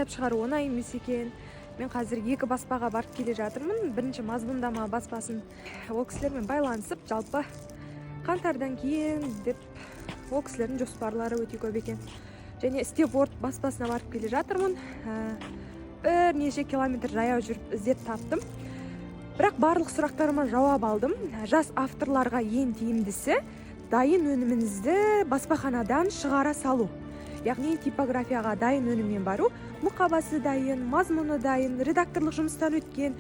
кітап шығару оңай емес екен. Мен қазір 2 баспаға барып келе жатырмын. Бірінші мазмұндама баспасын ол кісілермен байланысып, жалпы қаңтардан кейін деп ол кісілердің жоспарлары өте көп екен. Және Степворд баспасына барып келе жатырмын. Бірнеше километр жаяу жүріп іздеп таптым. Бірақ барлық сұрақтарыма жауап алдым. Жас авторларға ең тиімдісі дайын өніміңізді баспаханадан шығара салу. Яғни типографияға дайын өніммен бару, мұқабасы дайын, мазмұны дайын, редакторлық жұмыстан өткен,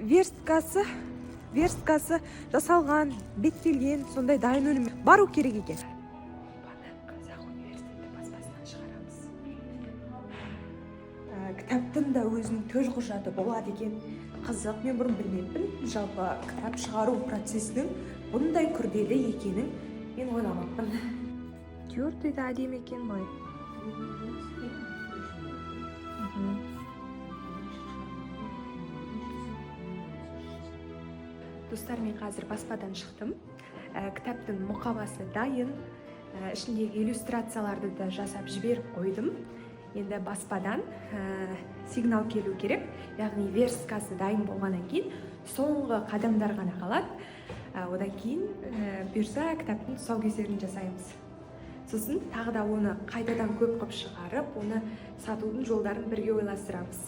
версткасы жасалған, беттелген, сондай дайын өнім бару керек екен. Қазақ университеті баспасынан шығарамыз. Кітаптың да өзінің төлқұжаты болады екен. Қызық, мен бұрын білмеппін. Жалпы кітап шығару процесінің бұндай күрделі екенін мен ойламаппын. Твердый да әдемі екен бай. Достар, мен қазір баспадан шықтым. Кітаптың мұқабасы дайын. Ішіндегі иллюстрацияларды да жасап жіберіп қойдым. Енді баспадан сигнал келу керек. Яғни версткасы дайын болғаннан кейін соңғы қадамдар ғана қалады. Одан кейін бұйырса кітаптың тұсаукесерін жасаймыз. Сосын тағы да оны қайтадан көп қып шығарып, оны сатудың жолдарын бірге ойластырамыз.